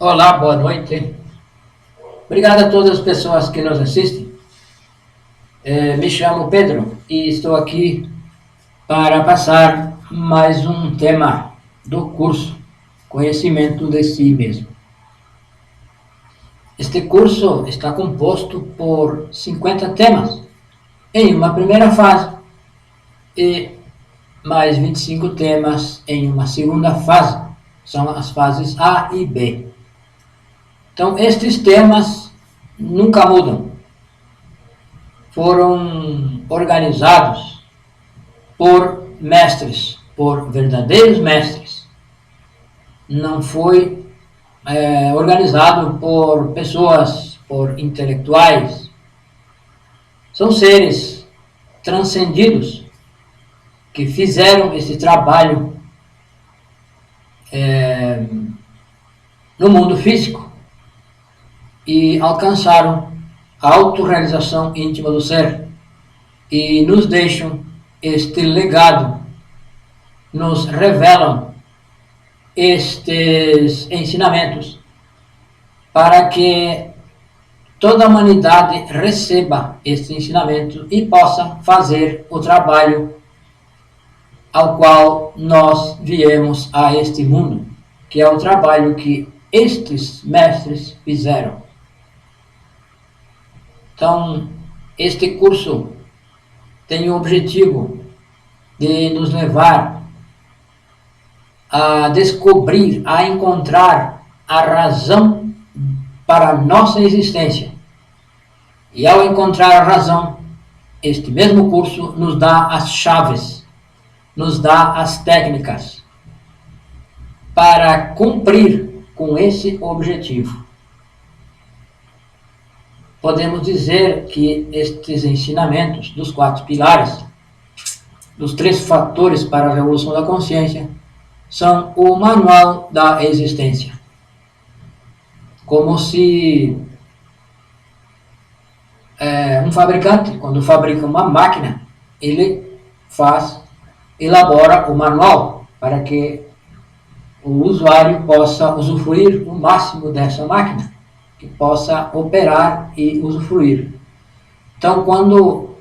Olá, boa noite. Obrigado a todas as pessoas que nos assistem. Me chamo Pedro e estou aqui para passar mais um tema do curso Conhecimento de Si Mesmo. Este curso está composto por 50 temas em uma primeira fase e mais 25 temas em uma segunda fase. São as fases A e B. Então, estes temas nunca mudam. Foram organizados por mestres, por verdadeiros mestres. Não foi organizado por pessoas, por intelectuais. São seres transcendidos que fizeram esse trabalho no mundo físico e alcançaram a autorrealização íntima do ser e nos deixam este legado, nos revelam estes ensinamentos para que toda a humanidade receba este ensinamento e possa fazer o trabalho ao qual nós viemos a este mundo, que é o trabalho que estes mestres fizeram. Então, este curso tem o objetivo de nos levar a descobrir, a encontrar a razão para a nossa existência. E ao encontrar a razão, este mesmo curso nos dá as chaves, nos dá as técnicas para cumprir com esse objetivo. Podemos dizer que estes ensinamentos dos 4 pilares, dos 3 fatores para a revolução da consciência, são o manual da existência. Como se um fabricante, quando fabrica uma máquina, ele elabora o manual para que o usuário possa usufruir o máximo dessa máquina, que possa operar e usufruir. Então, quando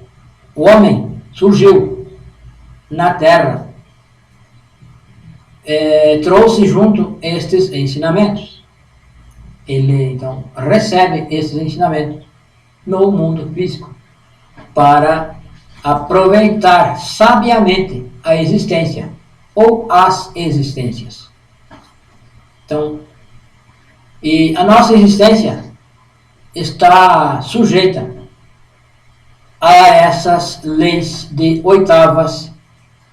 o homem surgiu na Terra, trouxe junto estes ensinamentos. Ele, então, recebe esses ensinamentos no mundo físico para aproveitar sabiamente a existência ou as existências. Então, e a nossa existência está sujeita a essas leis de oitavas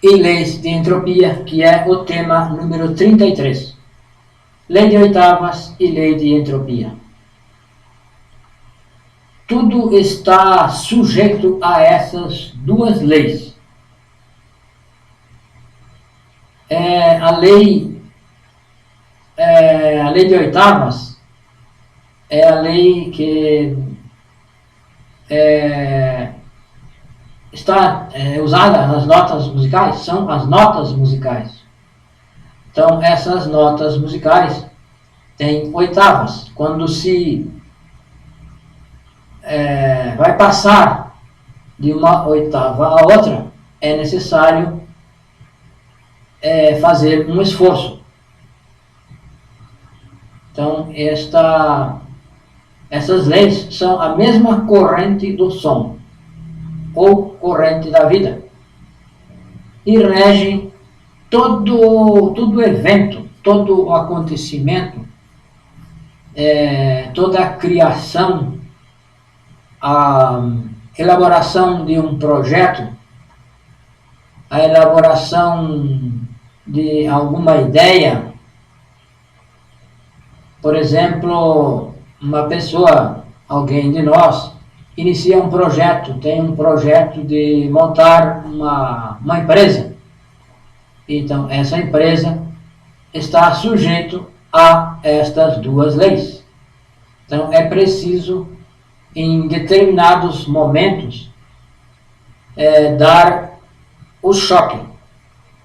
e leis de entropia, que é o tema número 33. Lei de oitavas e lei de entropia. Tudo está sujeito a essas duas leis. A lei de oitavas é a lei que está usada nas notas musicais, são as notas musicais. Então, essas notas musicais têm oitavas. Quando se vai passar de uma oitava a outra, é necessário fazer um esforço. Então, essas leis são a mesma corrente do som, ou corrente da vida, e regem todo evento, todo acontecimento, toda a criação, a elaboração de um projeto, a elaboração de alguma ideia. Por exemplo, uma pessoa, alguém de nós, inicia um projeto, tem um projeto de montar uma empresa. Então, essa empresa está sujeito a estas duas leis. Então, é preciso, em determinados momentos, dar o choque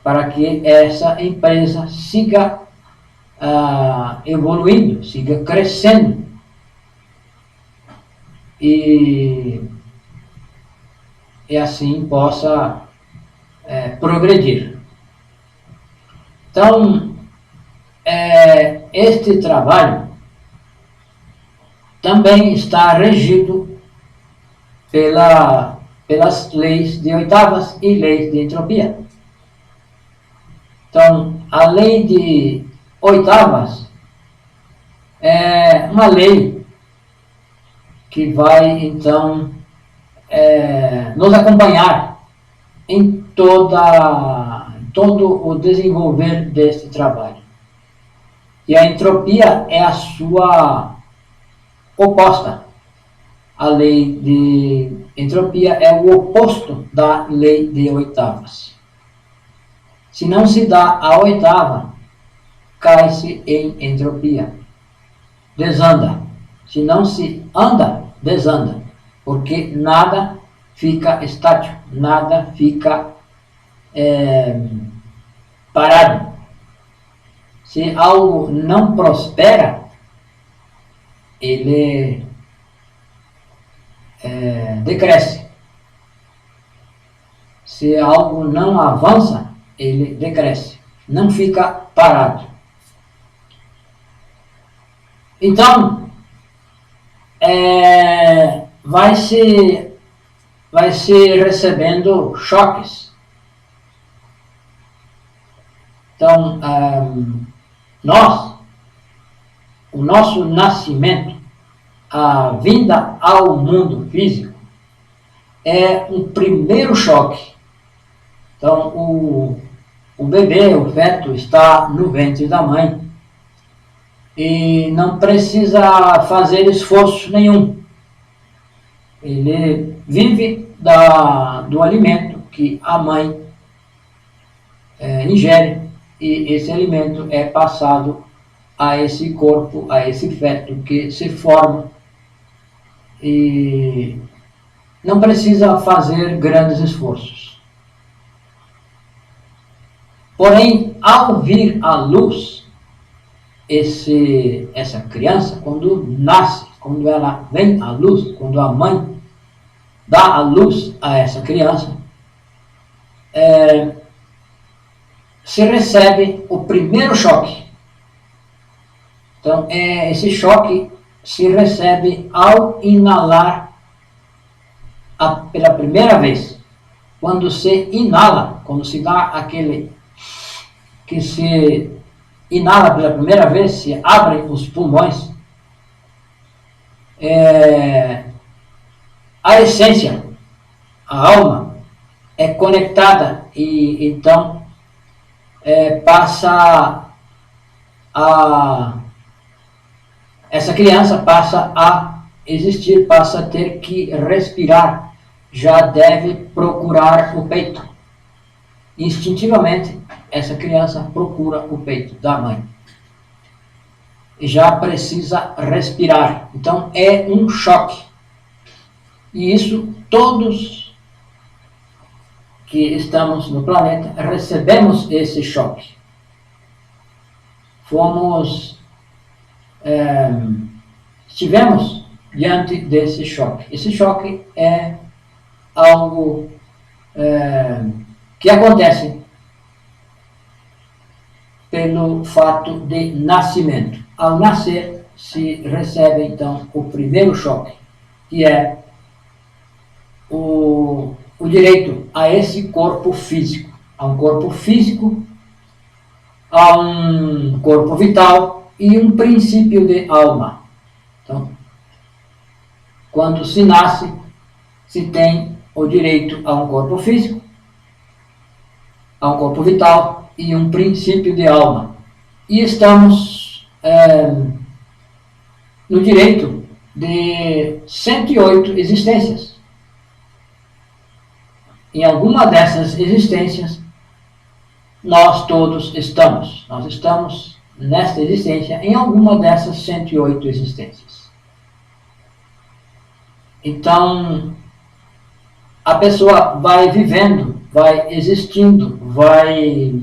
para que essa empresa siga evoluindo, siga crescendo e assim possa progredir. Então, este trabalho também está regido pelas leis de oitavas e leis de entropia. Então, a lei de oitavas é uma lei que vai, então, nos acompanhar em todo o desenvolver deste trabalho. E a entropia é a sua oposta. A lei de entropia é o oposto da lei de oitavas. Se não se dá a oitava, cai-se em entropia. Desanda. Se não se anda, desanda. Porque nada fica estático, nada fica parado. Se algo não prospera, ele decresce. Se algo não avança, ele decresce. Não fica parado. Então, vai se recebendo choques. Então, o nosso nascimento, a vinda ao mundo físico, é um primeiro choque. Então, o bebê, o feto, está no ventre da mãe e não precisa fazer esforço nenhum. Ele vive do alimento que a mãe ingere, e esse alimento é passado a esse corpo, a esse feto que se forma, e não precisa fazer grandes esforços. Porém, ao vir à luz, essa criança, quando nasce, quando ela vem à luz, quando a mãe dá a luz a essa criança, se recebe o primeiro choque. Então, esse choque se recebe ao inalar pela primeira vez. Quando se inala, quando se dá aquele que se inala pela primeira vez, se abrem os pulmões, a essência, a alma, é conectada e então essa criança passa a existir, passa a ter que respirar, já deve procurar o peito. Instintivamente, essa criança procura o peito da mãe. E já precisa respirar. Então, é um choque. E isso, todos que estamos no planeta, recebemos esse choque. Estivemos diante desse choque. Esse choque é algo que acontece pelo fato de nascimento. Ao nascer, se recebe então o primeiro choque, que é o direito a esse corpo físico, a um corpo físico, a um corpo vital e um princípio de alma. Então, quando se nasce, se tem o direito a um corpo físico, a um corpo vital e um princípio de alma. E estamos no direito de 108 existências. Em alguma dessas existências, nós todos estamos. Nós estamos nesta existência em alguma dessas 108 existências. Então, a pessoa vai vivendo, vai existindo,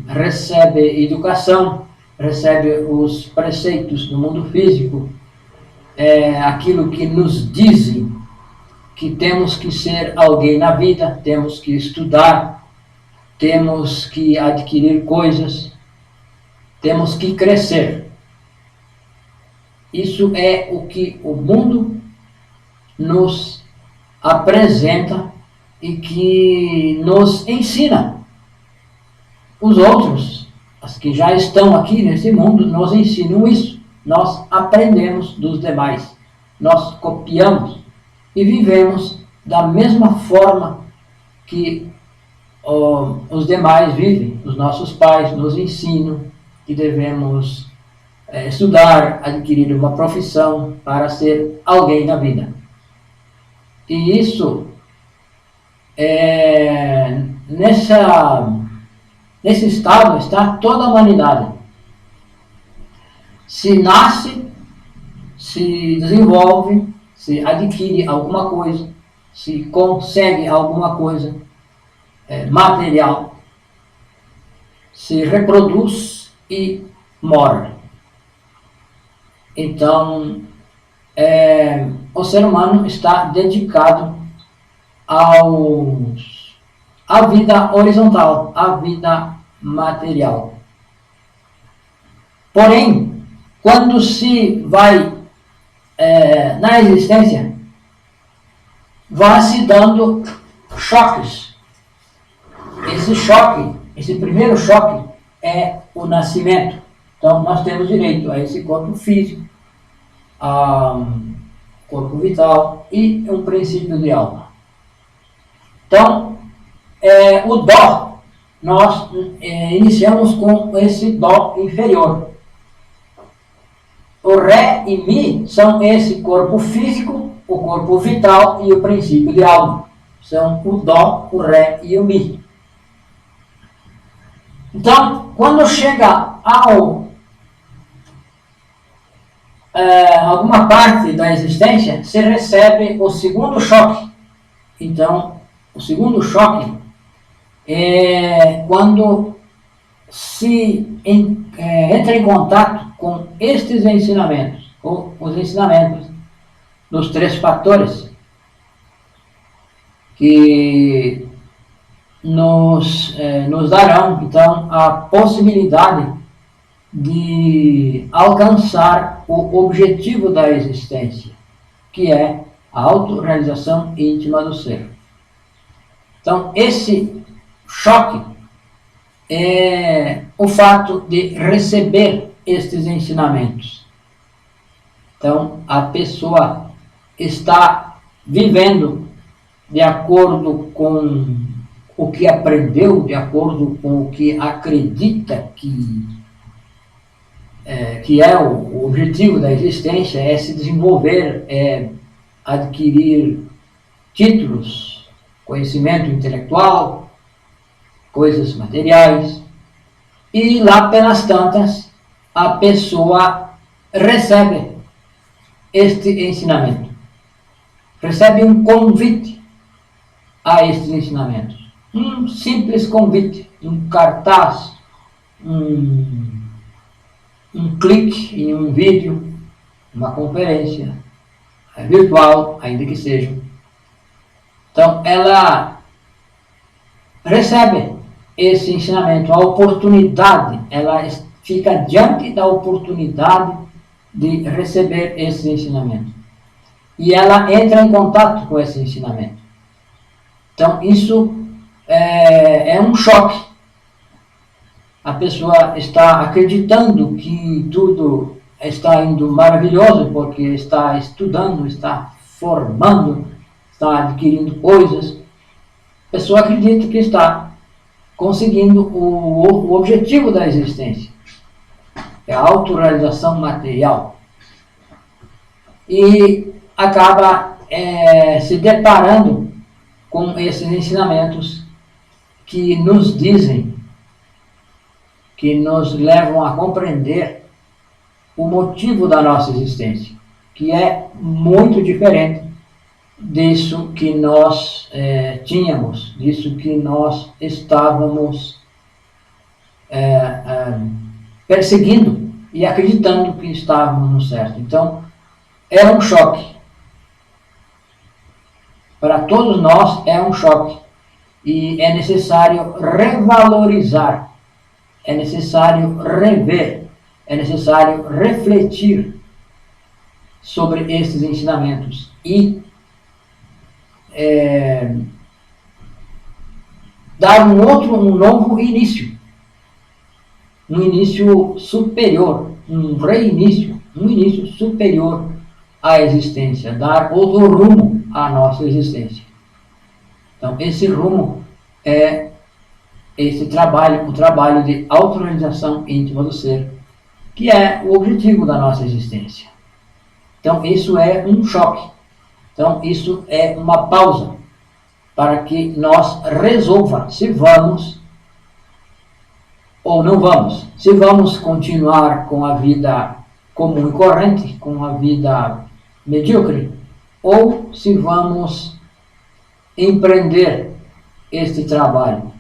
recebe educação, recebe os preceitos do mundo físico, aquilo que nos dizem que temos que ser alguém na vida, temos que estudar, temos que adquirir coisas, temos que crescer. Isso é o que o mundo nos apresenta e que nos ensina. Os outros, os que já estão aqui nesse mundo, nos ensinam isso. Nós aprendemos dos demais, nós copiamos e vivemos da mesma forma que os demais vivem. Os nossos pais nos ensinam que devemos estudar, adquirir uma profissão para ser alguém na vida. E isso nesse estado está toda a humanidade. Se nasce, se desenvolve, se adquire alguma coisa, se consegue alguma coisa material, se reproduz e morre. Então, o ser humano está dedicado à vida horizontal, à vida material. Porém, quando se vai na existência, vai se dando choques. Esse primeiro choque é o nascimento. Então, nós temos direito a esse corpo físico, a corpo vital e um princípio de alma. Então, o dó, nós iniciamos com esse dó inferior. O ré e mi são esse corpo físico, o corpo vital e o princípio de alma. São o dó, o ré e o mi. Então, quando chega alguma parte da existência, se recebe o segundo choque. Então, o segundo choque é quando se entra em contato com estes ensinamentos, ou os ensinamentos dos 3 fatores que nos darão, então, a possibilidade de alcançar o objetivo da existência, que é a autorrealização íntima do ser. Então, esse choque é o fato de receber estes ensinamentos. Então, a pessoa está vivendo de acordo com o que aprendeu, de acordo com o que acredita que é o objetivo da existência, é se desenvolver, é adquirir títulos, conhecimento intelectual, coisas materiais, e lá pelas tantas a pessoa recebe este ensinamento, recebe um convite a estes ensinamentos, um simples convite, um cartaz, um clique em um vídeo, uma conferência virtual, ainda que seja. Então, ela recebe esse ensinamento, a oportunidade, ela fica diante da oportunidade de receber esse ensinamento. E ela entra em contato com esse ensinamento. Então, isso é um choque. A pessoa está acreditando que tudo está indo maravilhoso, porque está estudando, está formando, está adquirindo coisas. A pessoa acredita que está conseguindo o objetivo da existência, é a autorrealização material. E acaba se deparando com esses ensinamentos que nos dizem, que nos levam a compreender o motivo da nossa existência, que é muito diferente disso que nós tínhamos, disso que nós estávamos perseguindo e acreditando que estávamos no certo. Então, é um choque. Para todos nós é um choque. E é necessário revalorizar, é necessário rever, é necessário refletir sobre esses ensinamentos e dar um novo início, um início superior, um reinício, um início superior à existência, dar outro rumo à nossa existência. Então, esse rumo é esse trabalho, o trabalho de autorrealização íntima do ser, que é o objetivo da nossa existência. Então, isso é um choque. Então, isso é uma pausa para que nós resolva se vamos ou não vamos. Se vamos continuar com a vida comum e corrente, com a vida medíocre, ou se vamos empreender este trabalho.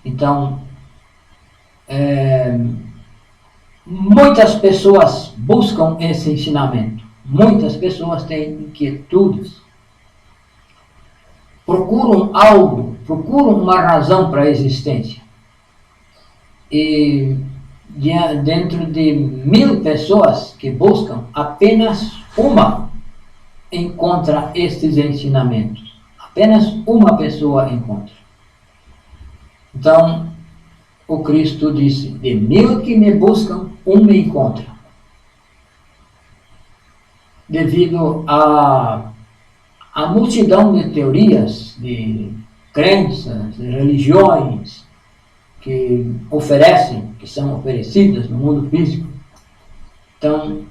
Então, muitas pessoas buscam esse ensinamento. Muitas pessoas têm inquietudes. Procuram algo, procuram uma razão para a existência. E dentro de 1000 pessoas que buscam, apenas uma encontra estes ensinamentos. Apenas uma pessoa encontra. Então, o Cristo disse, de 1000 que me buscam, um me encontra. Devido à multidão de teorias, de crenças, de religiões que oferecem, que são oferecidas no mundo físico. Então,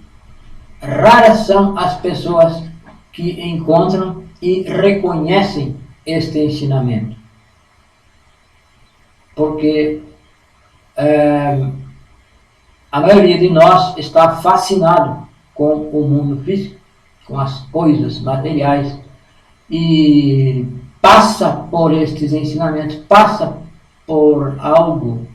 raras são as pessoas que encontram e reconhecem este ensinamento. Porque a maioria de nós está fascinado com o mundo físico, com as coisas materiais, e passa por estes ensinamentos, passa por algo,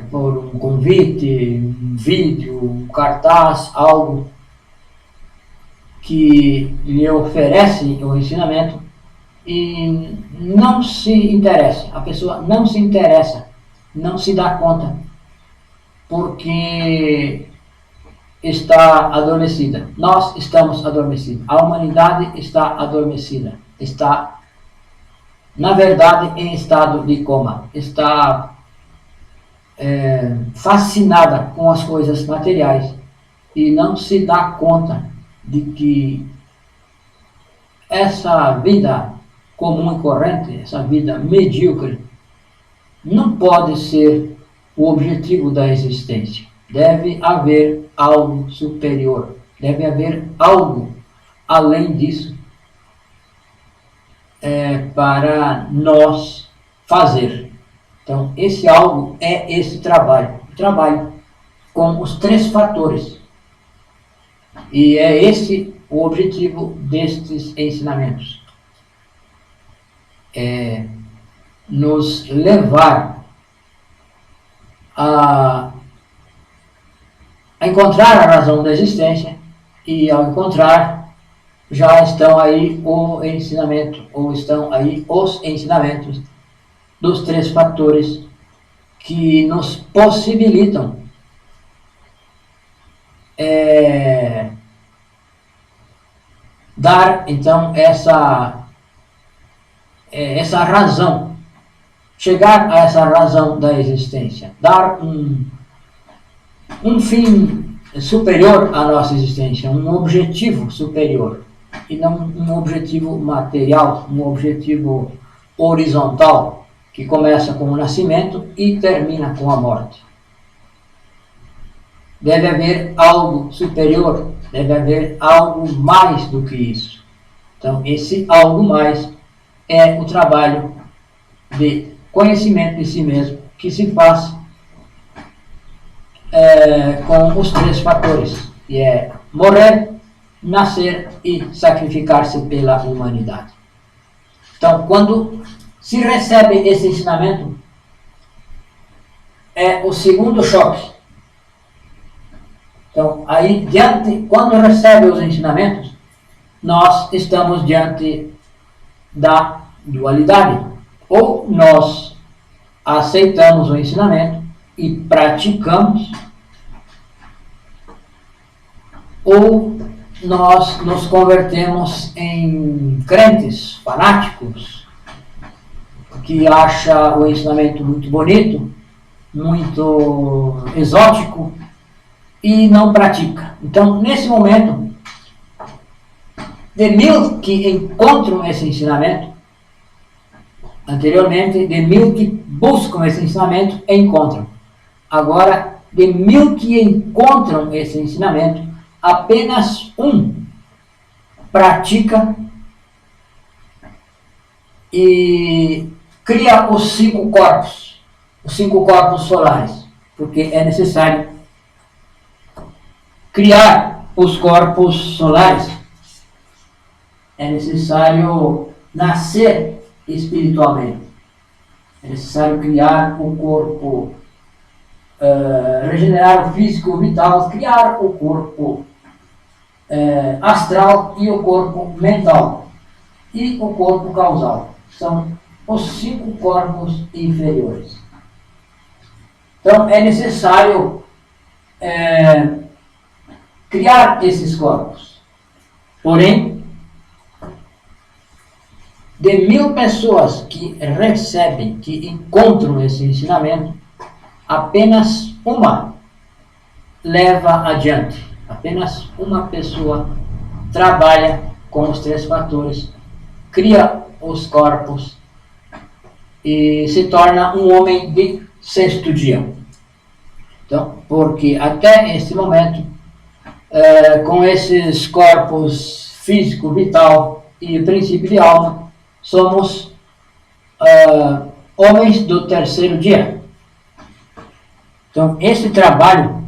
por um convite, um vídeo, um cartaz, algo que lhe oferece o ensinamento e não se interessa, a pessoa não se interessa, não se dá conta, porque está adormecida. Nós estamos adormecidos. A humanidade está adormecida. Está, na verdade, em estado de coma. Está fascinada com as coisas materiais e não se dá conta de que essa vida comum e corrente, essa vida medíocre, não pode ser o objetivo da existência. Deve haver algo superior, deve haver algo além disso para nós fazer. Então, esse algo é esse trabalho, o trabalho com os 3 fatores. E é esse o objetivo destes ensinamentos. Nos levar a encontrar a razão da existência, e ao encontrar, já estão aí o ensinamento, ou estão aí os ensinamentos dos 3 fatores que nos possibilitam dar, então, essa razão, chegar a essa razão da existência, dar um fim superior à nossa existência, um objetivo superior, e não um objetivo material, um objetivo horizontal, que começa com o nascimento e termina com a morte. Deve haver algo superior, deve haver algo mais do que isso. Então, esse algo mais é o trabalho de conhecimento de si mesmo, que se faz com os 3 fatores, que é morrer, nascer e sacrificar-se pela humanidade. Então, quando se recebe esse ensinamento, é o segundo choque. Então, aí, quando recebe os ensinamentos, nós estamos diante da dualidade. Ou nós aceitamos o ensinamento e praticamos, ou nós nos convertemos em crentes fanáticos, que acham o ensinamento muito bonito, muito exótico, e não pratica. Então, nesse momento, de 1000 que encontram esse ensinamento, anteriormente, de 1000 que buscam esse ensinamento, encontram. Agora, de 1000 que encontram esse ensinamento, apenas um pratica e cria os 5 corpos solares, porque é necessário criar os corpos solares, é necessário nascer espiritualmente, é necessário criar o corpo, regenerar o físico vital, criar o corpo astral e o corpo mental e o corpo causal. São os 5 corpos inferiores. Então é necessário criar esses corpos. Porém, de 1000 pessoas que recebem, que encontram esse ensinamento, apenas uma leva adiante. Apenas uma pessoa trabalha com os 3 fatores, cria os corpos e se torna um homem de 6º dia. Então, porque até esse momento, com esses corpos físico, vital e princípio de alma, somos homens do 3º dia. Então, esse trabalho,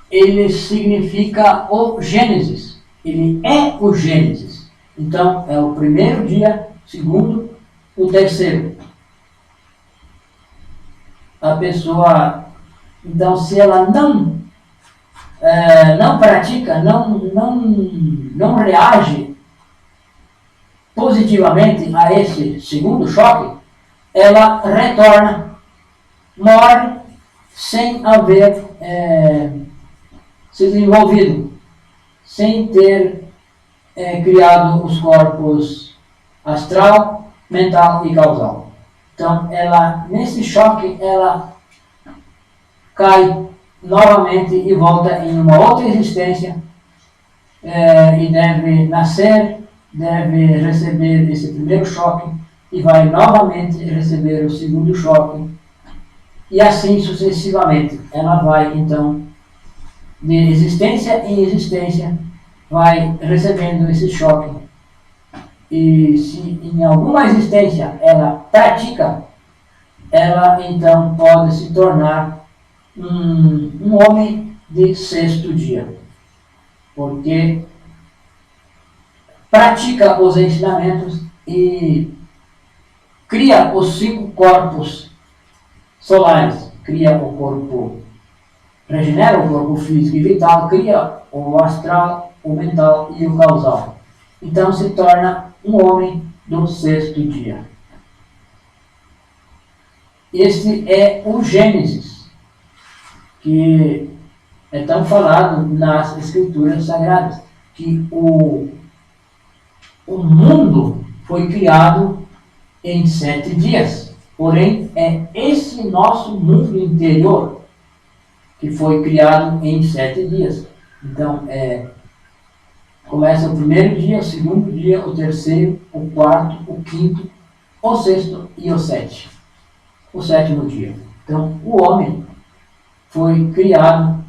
ele significa o Gênesis. Ele é o Gênesis. Então, é o 1º dia, o 2º, o 3º. A pessoa, então, se ela não pratica, não reage positivamente a esse segundo choque, ela retorna, morre sem haver se desenvolvido, sem ter criado os corpos astral, mental e causal. Então, nesse choque, ela cai novamente e volta em uma outra existência e deve nascer, deve receber esse primeiro choque e vai novamente receber o segundo choque e assim sucessivamente. Ela vai então de existência em existência, vai recebendo esse choque e se em alguma existência ela pratica, ela então pode se tornar um homem de 6º dia, porque pratica os ensinamentos e cria os 5 corpos solares, cria o corpo, regenera o corpo físico e vital, cria o astral, o mental e o causal. Então se torna um homem do 6º dia. Este é o Gênesis, que é tão falado nas Escrituras Sagradas, que o mundo foi criado em 7 dias. Porém, é esse nosso mundo interior que foi criado em 7 dias. Então, começa o 1º dia, o 2º dia, o 3º, o 4º, o 5º, o 6º e o 7º. O 7º dia. Então, o homem foi criado,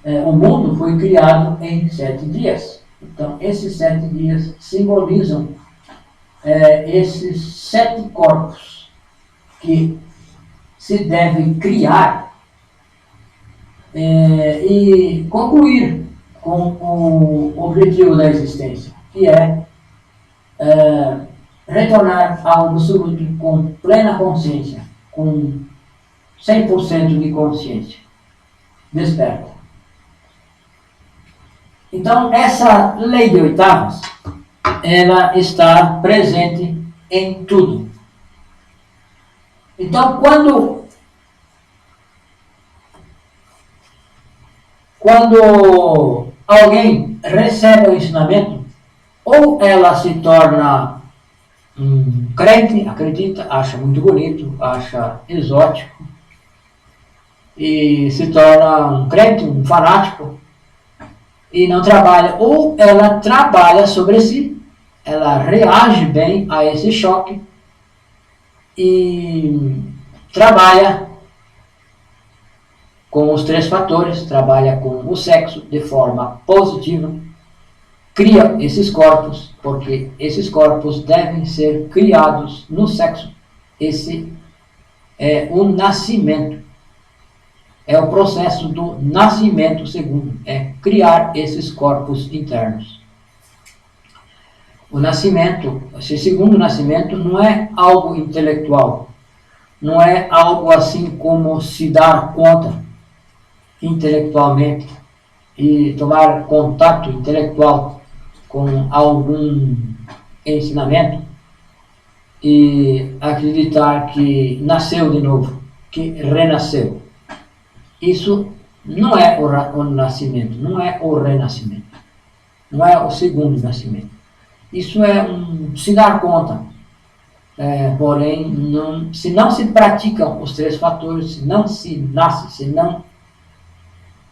o mundo foi criado em 7 dias. Então, esses 7 dias simbolizam esses 7 corpos que se devem criar e concluir com o objetivo da existência, que é retornar ao absoluto com plena consciência, com 100% de consciência, desperta. Então, essa lei de oitavas, ela está presente em tudo. Então, quando alguém recebe o ensinamento, ou ela se torna um crente, acredita, acha muito bonito, acha exótico, e se torna um crente, um fanático, e não trabalha, ou ela trabalha sobre si, ela reage bem a esse choque e trabalha com os 3 fatores, trabalha com o sexo de forma positiva, cria esses corpos, porque esses corpos devem ser criados no sexo. Esse é o nascimento. É o processo do nascimento segundo, é criar esses corpos internos. O nascimento, esse segundo nascimento, não é algo intelectual, não é algo assim como se dar conta intelectualmente e tomar contato intelectual com algum ensinamento e acreditar que nasceu de novo, que renasceu. Isso não é o nascimento, não é o renascimento, não é o segundo nascimento. Isso é se dar conta, porém, se não se praticam os 3 fatores, se não se nasce, se não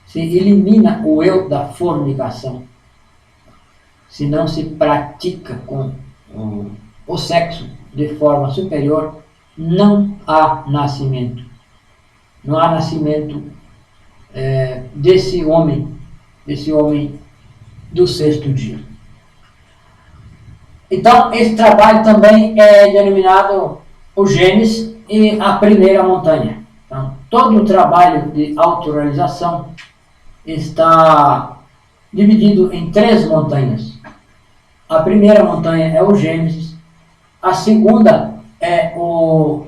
se elimina o eu da fornicação, se não se pratica com o sexo de forma superior, não há nascimento. Não há nascimento desse homem do 6º dia. Então, esse trabalho também é denominado o Gênesis e a primeira montanha. Então, todo o trabalho de autorrealização está dividido em 3 montanhas. A primeira montanha é o Gênesis, a segunda é o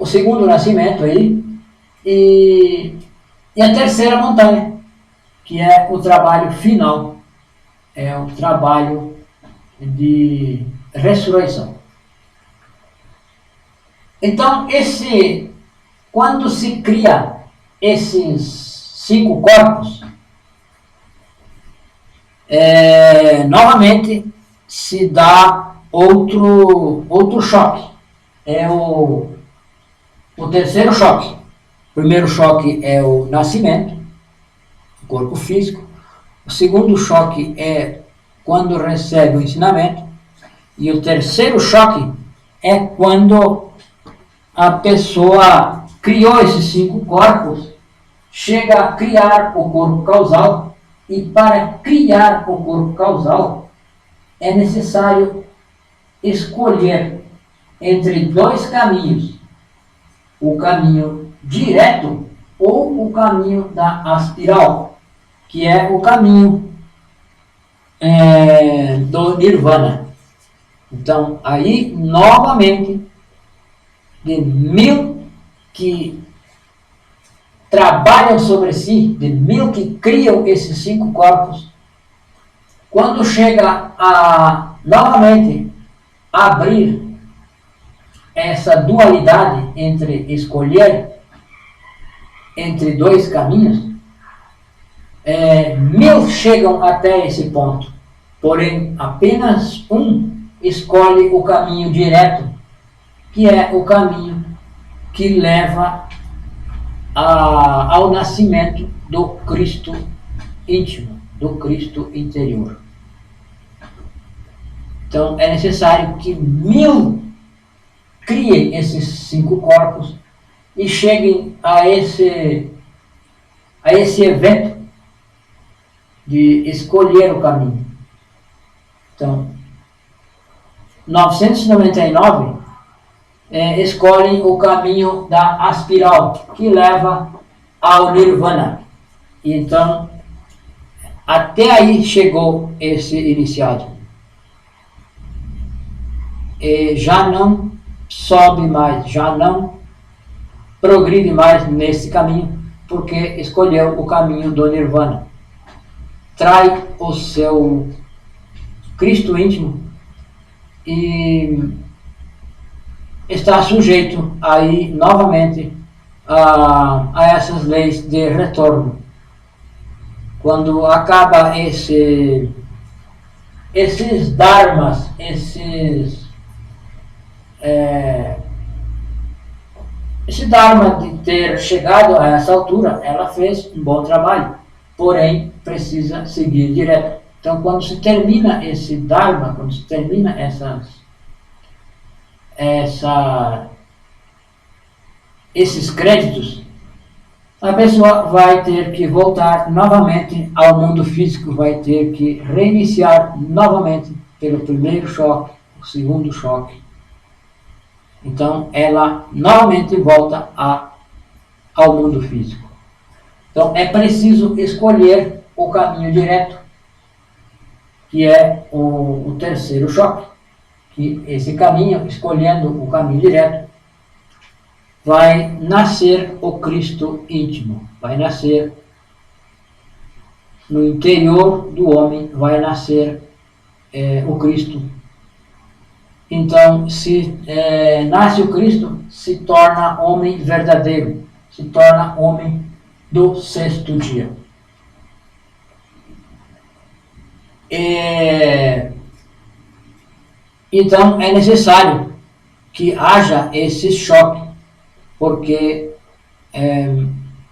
segundo nascimento aí, e a terceira montanha, que é o trabalho final, é o trabalho de ressurreição. Então, quando se cria esses 5 corpos, novamente se dá outro choque. É o terceiro choque. O primeiro choque é o nascimento, o corpo físico. O segundo choque é quando recebe o ensinamento. E o terceiro choque é quando a pessoa criou esses 5 corpos, chega a criar o corpo causal. E para criar o corpo causal, é necessário escolher entre 2 caminhos. O caminho direto ou o caminho da aspiral, que é o caminho do Nirvana. Então, aí, novamente, de 1000 que trabalham sobre si, de 1000 que criam esses 5 corpos, quando chega a, novamente, abrir essa dualidade entre escolher entre 2 caminhos, 1000 chegam até esse ponto, porém apenas um escolhe o caminho direto, que é o caminho que leva ao nascimento do Cristo íntimo, do Cristo interior. Então é necessário que 1000 criem esses 5 corpos e cheguem a esse evento de escolher o caminho. Então, 999 escolhem o caminho da aspiral, que leva ao Nirvana. E então, até aí chegou esse iniciado. E já não sobe mais, já não progride mais nesse caminho, porque escolheu o caminho do Nirvana. Trai o seu Cristo íntimo e está sujeito aí novamente a essas leis de retorno. Quando acaba esses dharmas, esse dharma de ter chegado a essa altura, ela fez um bom trabalho, porém precisa seguir direto. Então, quando se termina esse dharma, quando se termina esses créditos, a pessoa vai ter que voltar novamente ao mundo físico, vai ter que reiniciar novamente pelo primeiro choque, o segundo choque. Então, ela novamente volta ao mundo físico. Então, é preciso escolher o caminho direto, que é o terceiro choque. Que esse caminho, escolhendo o caminho direto, vai nascer o Cristo íntimo, vai nascer no interior do homem, vai nascer o Cristo. Então, se nasce o Cristo, se torna homem verdadeiro, se torna homem do sexto dia. Então, é necessário que haja esse choque, porque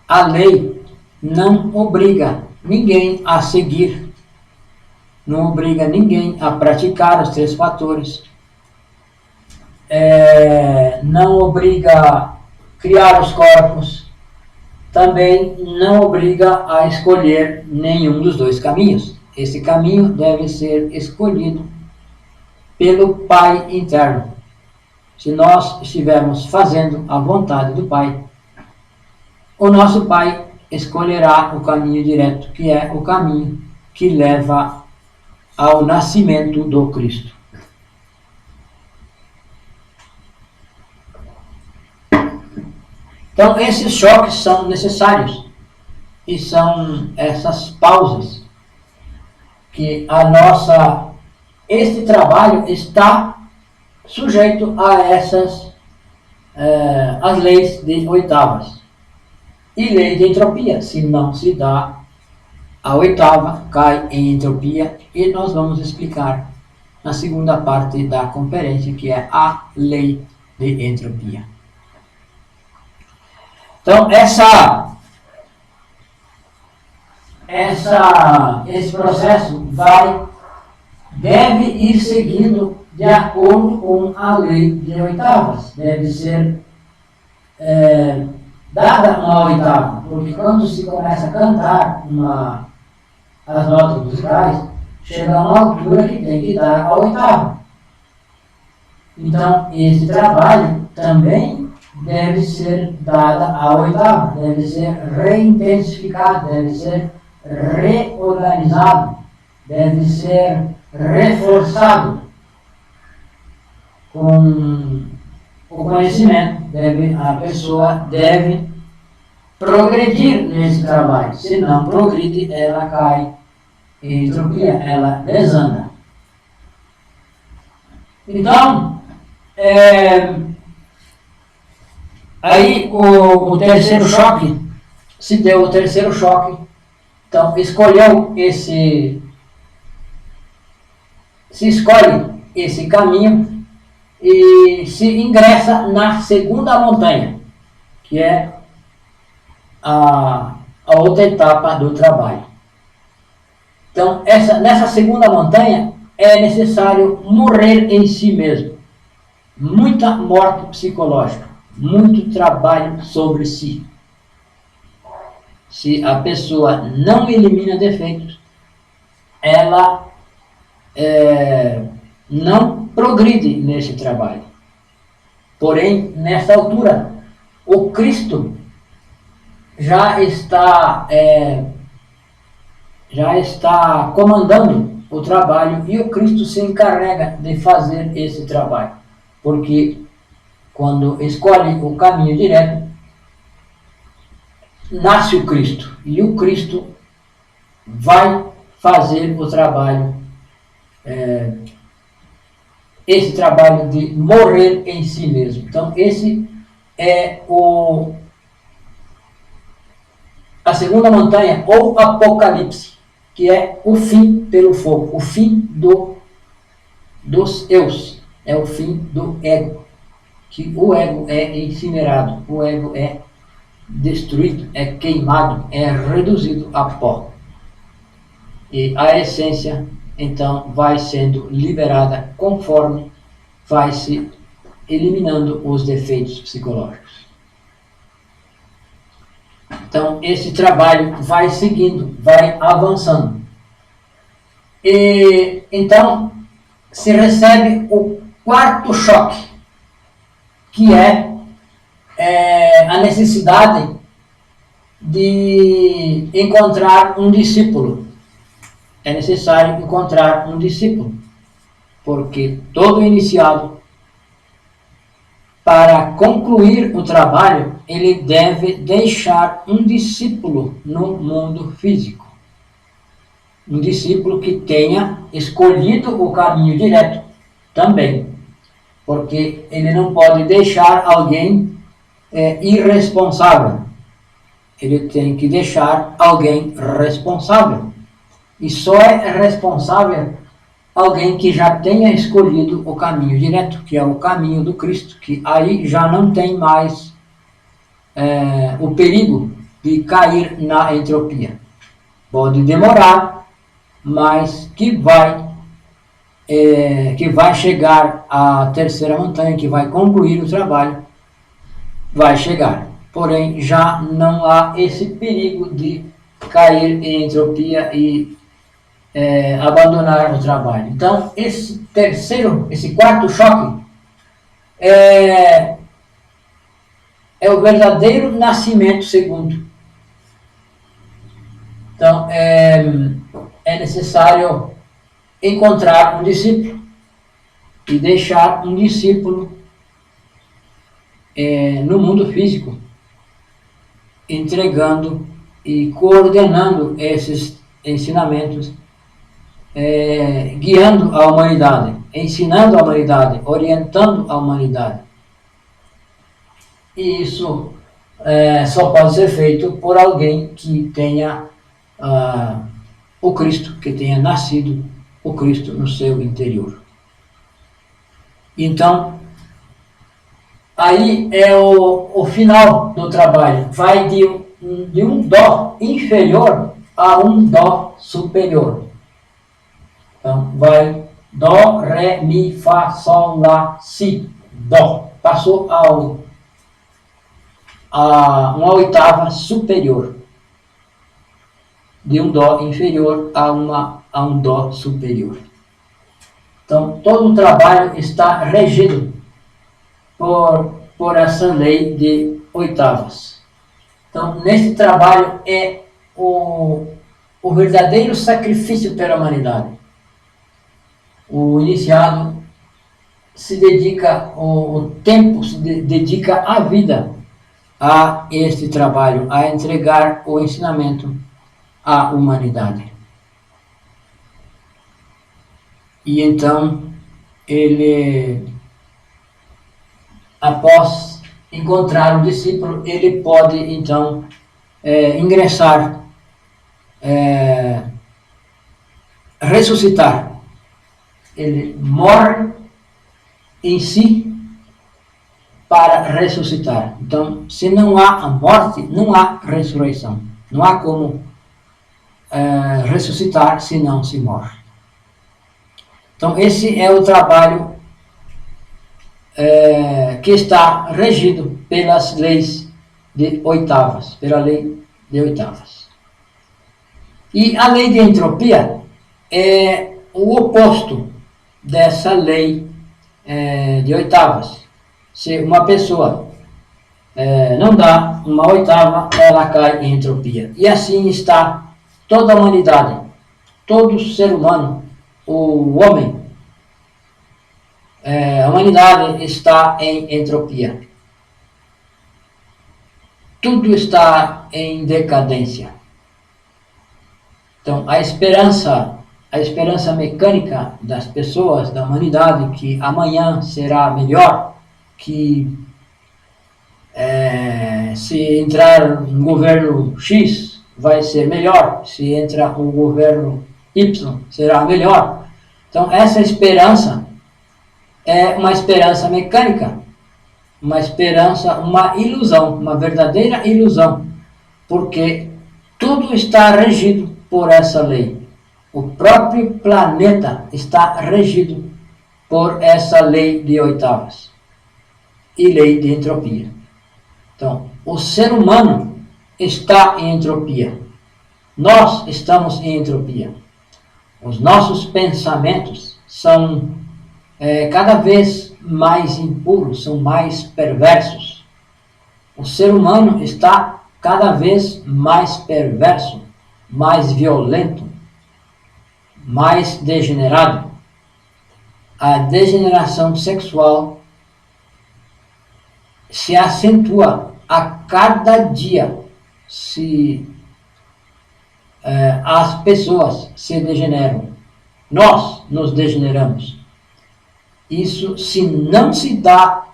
a lei não obriga ninguém a seguir, não obriga ninguém a praticar os 3 fatores, não obriga a criar os corpos, também não obriga a escolher nenhum dos 2 caminhos. Esse caminho deve ser escolhido pelo Pai interno. Se nós estivermos fazendo a vontade do Pai, o nosso Pai escolherá o caminho direto, que é o caminho que leva ao nascimento do Cristo. Então, esses choques são necessários e são essas pausas que este trabalho está sujeito a as leis de oitavas e lei de entropia. Se não se dá a oitava, cai em entropia, e nós vamos explicar na segunda parte da conferência, que é a lei de entropia. Então, esse processo deve ir seguindo de acordo com a lei de oitavas. Deve ser dada uma oitava, porque quando se começa a cantar as notas musicais, chega a uma altura que tem que dar a oitava. Então, esse trabalho também deve ser dada a oitava, deve ser reintensificado, deve ser reorganizado, deve ser reforçado com o conhecimento. A pessoa deve progredir nesse trabalho. Se não progride, ela cai em entropia, ela desanda. Então, aí o terceiro choque, se deu o terceiro choque, então se escolhe esse caminho e se ingressa na segunda montanha, que é a outra etapa do trabalho. Então, nessa segunda montanha é necessário morrer em si mesmo. Muita morte psicológica, muito trabalho sobre si. Se a pessoa não elimina defeitos, ela não progride nesse trabalho. Porém, nessa altura, o Cristo já está comandando o trabalho, e o Cristo se encarrega de fazer esse trabalho, porque quando escolhe o caminho direto, nasce o Cristo. E o Cristo vai fazer o trabalho, esse trabalho de morrer em si mesmo. Então, esse é a segunda montanha, ou Apocalipse, que é o fim pelo fogo, o fim dos eus, é o fim do ego, que o ego é incinerado, o ego é destruído, é queimado, é reduzido a pó. E a essência, então, vai sendo liberada conforme vai se eliminando os defeitos psicológicos. Então, esse trabalho vai seguindo, vai avançando. E, então, se recebe o quarto choque, que é a necessidade de encontrar um discípulo. É necessário encontrar um discípulo, porque todo iniciado, para concluir o trabalho, ele deve deixar um discípulo no mundo físico. Um discípulo que tenha escolhido o caminho direto também, porque ele não pode deixar alguém irresponsável. Ele tem que deixar alguém responsável. E só é responsável alguém que já tenha escolhido o caminho direto, que é o caminho do Cristo, que aí já não tem mais o perigo de cair na entropia. Pode demorar, mas que vai chegar à terceira montanha, que vai concluir o trabalho, vai chegar. Porém, já não há esse perigo de cair em entropia e abandonar o trabalho. Então, esse quarto choque é o verdadeiro nascimento segundo. Então, é necessário encontrar um discípulo e deixar um discípulo no mundo físico, entregando e coordenando esses ensinamentos, guiando a humanidade, ensinando a humanidade, orientando a humanidade. E isso só pode ser feito por alguém que tenha o Cristo, que tenha nascido o Cristo no seu interior. Então, aí é o final do trabalho. Vai de um dó inferior a um dó superior. Então, vai dó, ré, mi, fá, sol, lá, si, dó. Passou a uma oitava superior. De um dó inferior a um dó superior. Então, todo o trabalho está regido por essa lei de oitavas. Então, nesse trabalho é o verdadeiro sacrifício pela humanidade. O iniciado se dedica o tempo, se dedica a vida a este trabalho, a entregar o ensinamento à humanidade. E então, ele, após encontrar o discípulo, ele pode então ingressar, ressuscitar. Ele morre em si para ressuscitar. Então, se não há a morte, não há ressurreição. Não há como ressuscitar se não se morre. Então, esse é o trabalho que está regido pelas leis de oitavas, pela lei de oitavas. E a lei de entropia é o oposto dessa lei de oitavas. Se uma pessoa não dá uma oitava, ela cai em entropia. E assim está toda a humanidade, todo ser humano, o homem, a humanidade está em entropia. Tudo está em decadência. Então, a esperança mecânica das pessoas, da humanidade, que amanhã será melhor, que se entrar um governo X vai ser melhor, se entrar um governo Y será melhor. Então, essa esperança é uma esperança mecânica, uma esperança, uma ilusão, uma verdadeira ilusão, porque tudo está regido por essa lei. O próprio planeta está regido por essa lei de oitavas e lei de entropia. Então, o ser humano está em entropia. Nós estamos em entropia. Os nossos pensamentos são cada vez mais impuros, são mais perversos. O ser humano está cada vez mais perverso, mais violento, mais degenerado. A degeneração sexual se acentua a cada dia. As pessoas se degeneram, nós nos degeneramos. Isso, se não se dá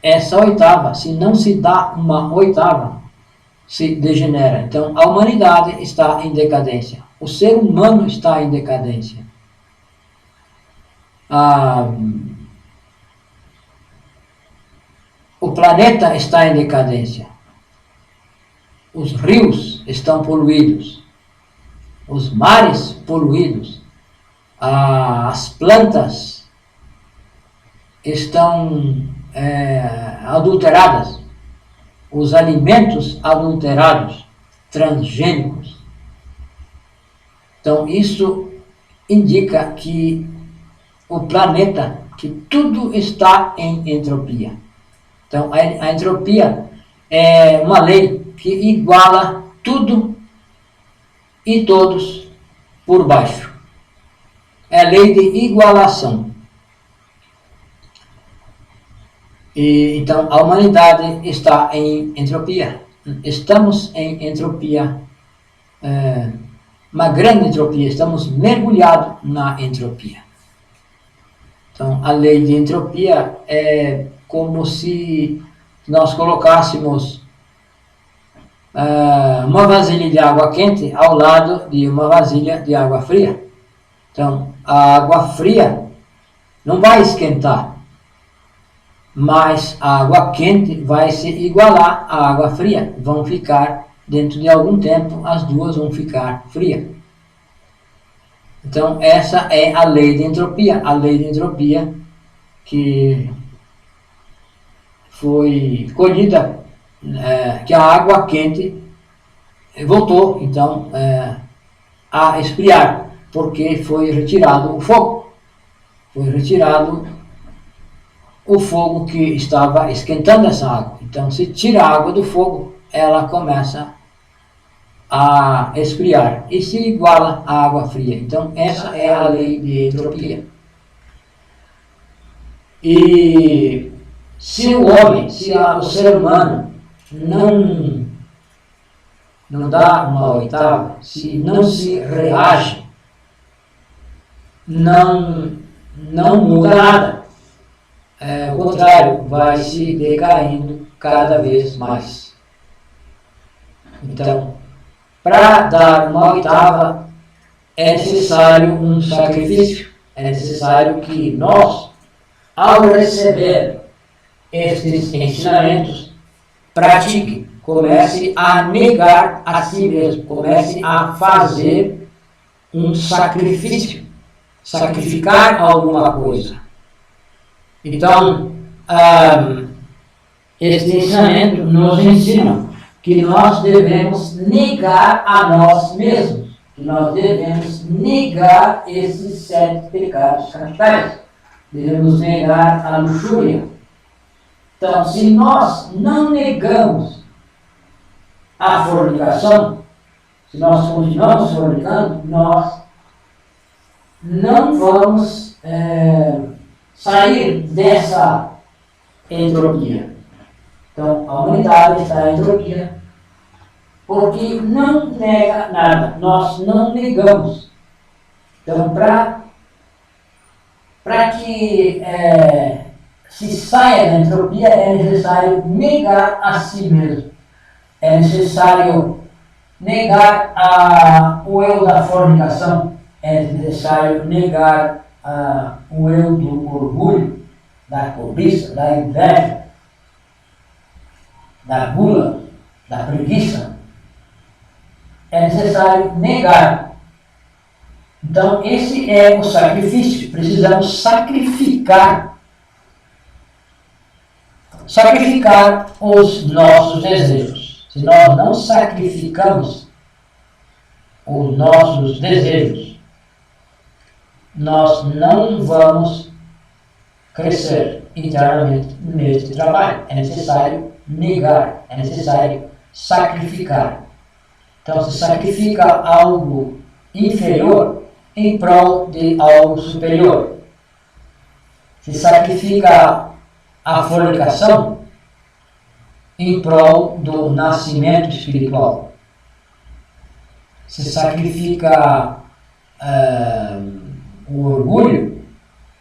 essa oitava, se não se dá uma oitava, se degenera. Então, a humanidade está em decadência. O ser humano está em decadência. O planeta está em decadência. Os rios estão poluídos. Os mares poluídos. As plantas estão adulteradas. Os alimentos adulterados, transgênicos. Então, isso indica que o planeta, que tudo está em entropia. Então, a entropia é uma lei que iguala tudo e todos por baixo. É a lei de igualação. Então, a humanidade está em entropia. Estamos em entropia, uma grande entropia. Estamos mergulhados na entropia. Então, a lei de entropia é como se nós colocássemos uma vasilha de água quente ao lado de uma vasilha de água fria. Então, a água fria não vai esquentar, mas a água quente vai se igualar à água fria. Vão ficar, dentro de algum tempo, as duas vão ficar frias. Então, essa é a lei de entropia. A lei de entropia que foi colhida, que a água quente voltou, então, a esfriar, porque foi retirado o fogo. Foi retirado o fogo que estava esquentando essa água. Então, se tira a água do fogo, ela começa a esfriar e se iguala à água fria. Então, essa é a lei de entropia. E se o homem, o ser humano, não dá uma oitava, se não se reage, não muda nada. Ao contrário, vai se decaindo cada vez mais. Então, para dar uma oitava, é necessário um sacrifício. É necessário que nós, ao receber estes ensinamentos, pratique, comece a negar a si mesmo, comece a fazer um sacrifício, sacrificar alguma coisa. Então, este ensinamento nos ensina que nós devemos negar a nós mesmos, que nós devemos negar esses 7 pecados capitais, devemos negar a luxúria. Então, se nós não negamos a fornicação, se nós continuamos fornicando, nós não vamos sair dessa entropia. Então, a humanidade está em entropia porque não nega nada, nós não negamos. Então, para que se saia da entropia, é necessário negar a si mesmo. É necessário negar o eu da fornicação, é necessário negar o eu do orgulho, da cobiça, da inveja, da gula, da preguiça. É necessário negar. Então, esse é o sacrifício. Precisamos sacrificar os nossos desejos. Se nós não sacrificamos os nossos desejos, nós não vamos crescer internamente neste trabalho. É necessário negar, é necessário sacrificar. Então, se sacrifica algo inferior em prol de algo superior. Se sacrifica a fornicação em prol do nascimento espiritual. Se sacrifica o orgulho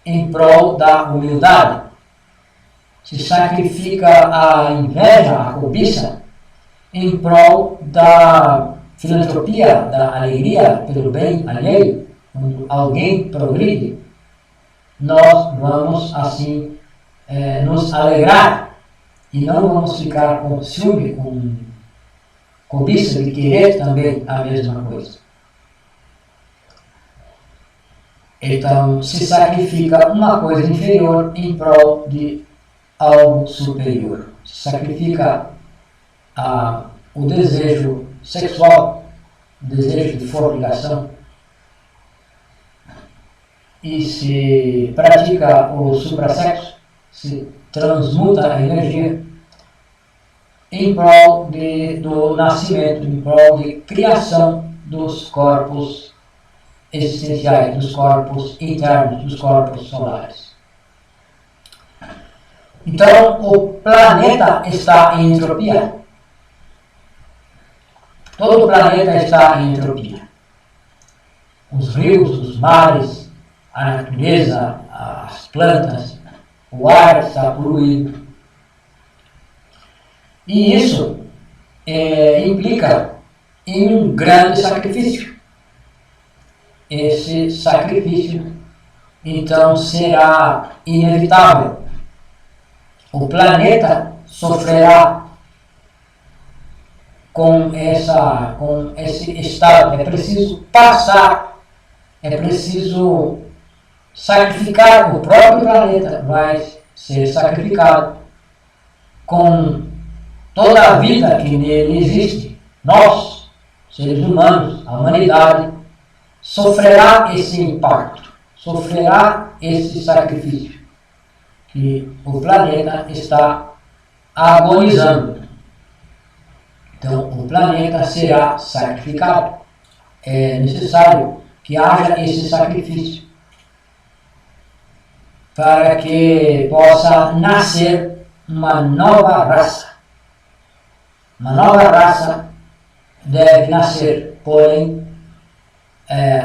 em prol da humildade. Se sacrifica a inveja, a cobiça, em prol da filantropia, da alegria pelo bem alheio. Quando alguém progride, nós vamos assim nos alegrar e não vamos ficar com ciúme, com cobiça de querer também a mesma coisa. Então, se sacrifica uma coisa inferior em prol de algo superior. Se sacrifica o desejo sexual, o desejo de fornicação, e se pratica o suprassexo, se transmuta a energia em prol do nascimento, em prol de criação dos corpos existenciais, dos corpos internos, dos corpos solares. Então, o planeta está em entropia. Todo o planeta está em entropia. Os rios, os mares, a natureza, as plantas, o ar está poluído. E isso implica em um grande sacrifício. Esse sacrifício, então, será inevitável. O planeta sofrerá com esse estado. É preciso passar, é preciso sacrificar o próprio planeta, vai ser sacrificado com toda a vida que nele existe. Nós, seres humanos, a humanidade, sofrerá esse impacto, sofrerá esse sacrifício, que o planeta está agonizando. Então, o planeta será sacrificado. É necessário que haja esse sacrifício para que possa nascer uma nova raça. Uma nova raça deve nascer, porém,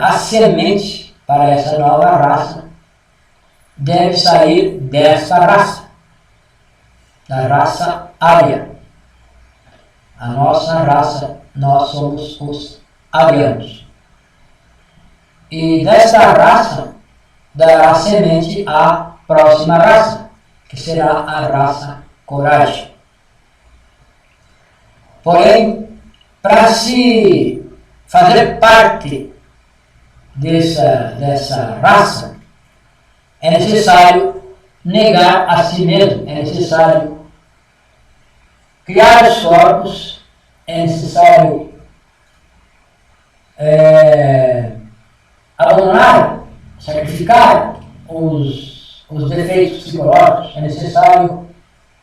a semente para essa nova raça deve sair desta raça, da raça ária. A nossa raça, nós somos os arianos. E desta raça dará semente à próxima raça, que será a raça coragem. Porém, para se fazer parte dessa raça, é necessário negar a si mesmo, é necessário criar os corpos, é necessário abandonar, sacrificar os defeitos psicológicos, é necessário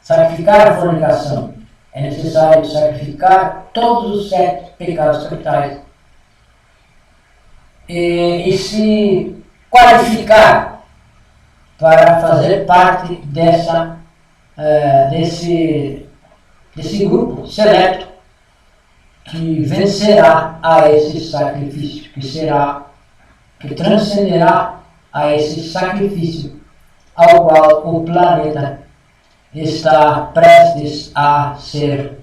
sacrificar a fornicação, é necessário sacrificar todos os 7 pecados capitais e se qualificar para fazer parte desse grupo seleto que vencerá a esse sacrifício, que transcenderá a esse sacrifício ao qual o planeta está prestes a ser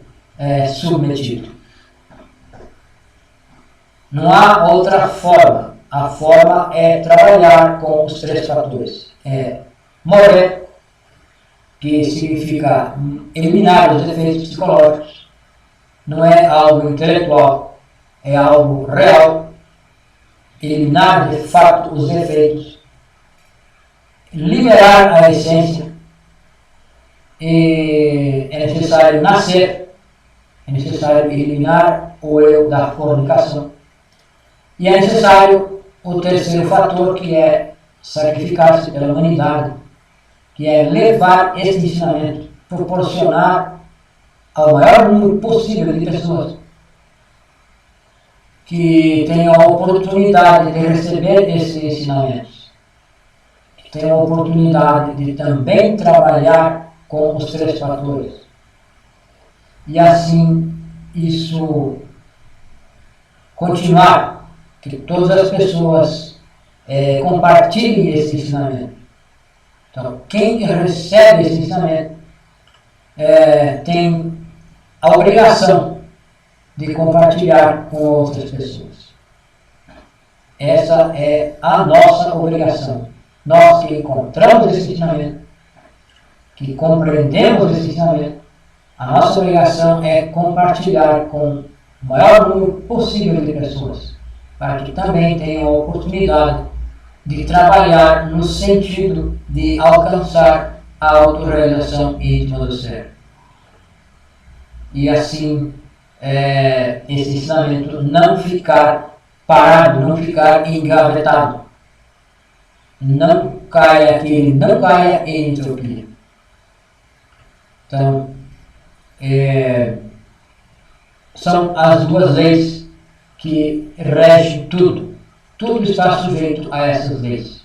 submetido. Não há outra forma. A forma é trabalhar com os 3 fatores. É morrer, que significa eliminar os efeitos psicológicos. Não é algo intelectual, é algo real. Eliminar de fato os efeitos. Liberar a essência. E é necessário nascer, é necessário eliminar o eu da fornicação. E é necessário o terceiro fator, que é sacrificar-se pela humanidade, que é levar este ensinamento, proporcionar ao maior número possível de pessoas que tenham a oportunidade de receber esses ensinamentos, que tenham a oportunidade de também trabalhar com os 3 fatores. E assim, isso continuar, que todas as pessoas compartilhem esse ensinamento. Então, quem recebe esse ensinamento tem a obrigação de compartilhar com outras pessoas. Essa é a nossa obrigação. Nós que encontramos esse ensinamento, que compreendemos esse ensinamento, a nossa obrigação é compartilhar com o maior número possível de pessoas, para que também tenham a oportunidade de trabalhar no sentido de alcançar a autorrealização íntima do ser. E assim, esse ensinamento não ficar parado, não ficar engavetado. Não caia em entropia. Então, são as 2 leis que regem tudo. Tudo está sujeito a essas leis.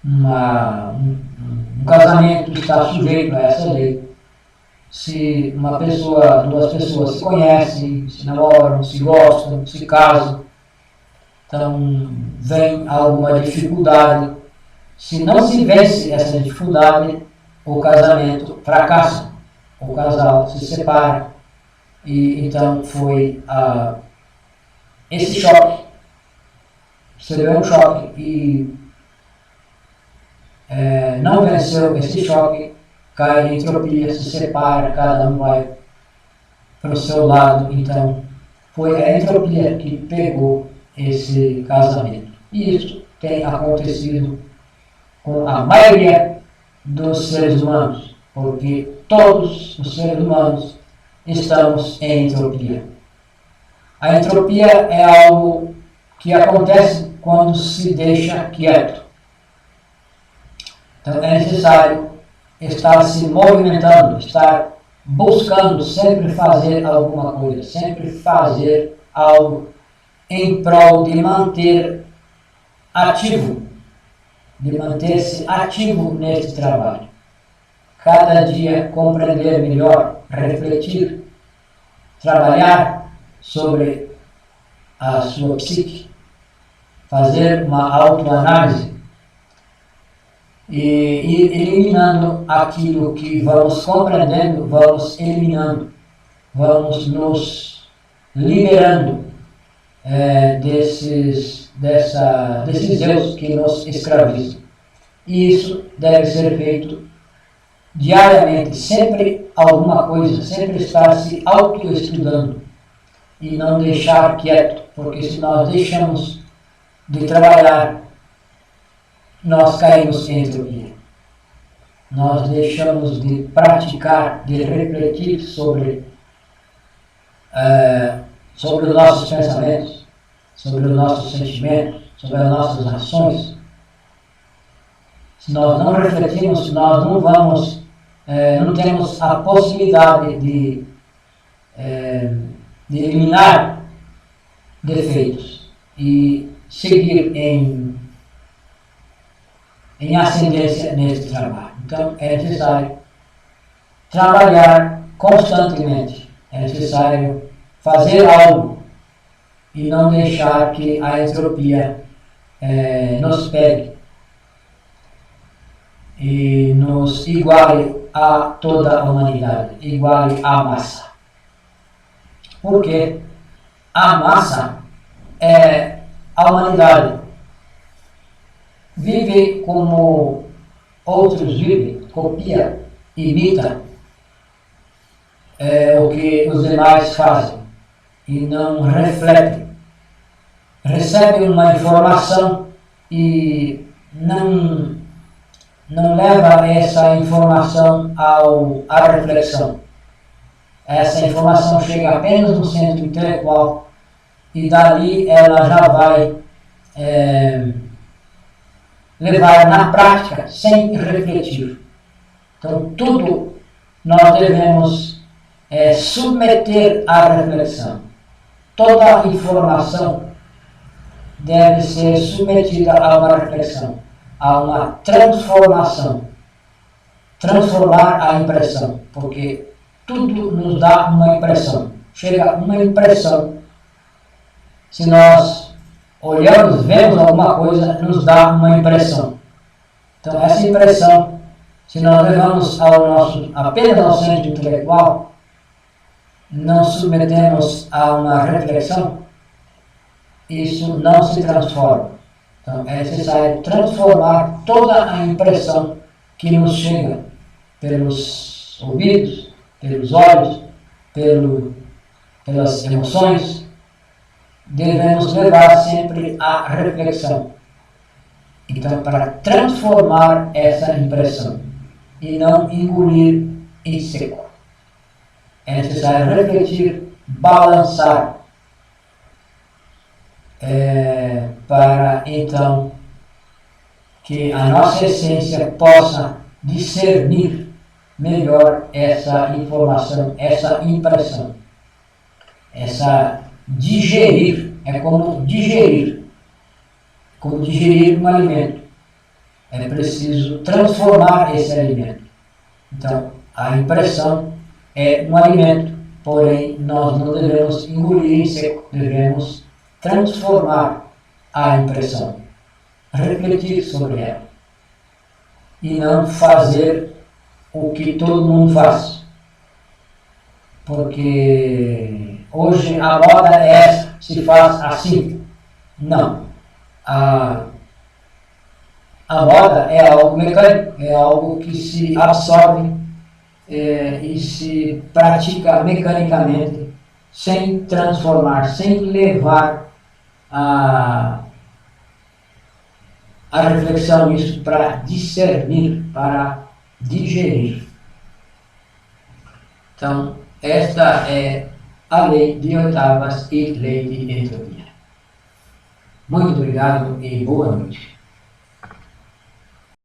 Um casamento está sujeito a essa lei. Se uma pessoa, 2 pessoas se conhecem, se namoram, se gostam, se casam, então vem alguma dificuldade. Se não se vence essa dificuldade, o casamento fracassa, o casal se separa. E então foi esse choque, recebeu um choque e não venceu esse choque, cai em entropia, se separa, cada um vai para o seu lado. Então foi a entropia que pegou esse casamento. E isso tem acontecido com a maioria dos seres humanos, porque todos os seres humanos estamos em entropia. A entropia é algo que acontece quando se deixa quieto. Então é necessário estar se movimentando, estar buscando sempre fazer alguma coisa, sempre fazer algo em prol de manter ativo, de manter-se ativo nesse trabalho. Cada dia compreender melhor, refletir, trabalhar sobre a sua psique, fazer uma autoanálise e ir eliminando aquilo que vamos compreendendo, vamos eliminando, vamos nos liberando desses eus que nos escravizam. E isso deve ser feito diariamente, sempre alguma coisa, sempre estar se autoestudando e não deixar quieto, porque se nós deixamos de trabalhar, nós caímos em entropia. Nós deixamos de praticar, de refletir sobre os nossos pensamentos, sobre os nossos sentimentos, sobre as nossas ações. Se nós não refletirmos, nós não vamos, não temos a possibilidade de eliminar defeitos e seguir em em ascendência nesse trabalho. Então, é necessário trabalhar constantemente, é necessário fazer algo e não deixar que a entropia nos pegue e nos iguale a toda a humanidade, iguale à massa. Porque a massa é a humanidade. Vive como outros vivem, copia, imita o que os demais fazem e não reflete. Recebe uma informação e não leva essa informação à reflexão. Essa informação chega apenas no centro intelectual e dali ela já vai levar na prática sem refletir. Então tudo nós devemos submeter à reflexão. Toda informação deve ser submetida a uma reflexão, a uma transformação. Transformar a impressão, porque tudo nos dá uma impressão. Chega uma impressão. Se nós olhamos, vemos alguma coisa, nos dá uma impressão. Então essa impressão, se nós levamos apenas ao centro intelectual, não submetemos a uma reflexão, isso não se transforma. Então é necessário transformar toda a impressão que nos chega pelos ouvidos, pelos olhos, pelas emoções. Devemos levar sempre à reflexão. Então, para transformar essa impressão e não engolir em seco, é necessário refletir, balançar, para então que a nossa essência possa discernir melhor essa informação, essa impressão, digerir, é como digerir um alimento. É preciso transformar esse alimento. Então, a impressão é um alimento, porém nós não devemos engolir em seco, devemos transformar a impressão, refletir sobre ela e não fazer o que todo mundo faz. Porque hoje a moda é essa, se faz assim. Não. A moda é algo mecânico, é algo que se absorve e se pratica mecanicamente, sem transformar, sem levar a reflexão nisso para discernir, para digerir. Então, esta é a lei de oitavas e lei de entropia. Muito obrigado e boa noite.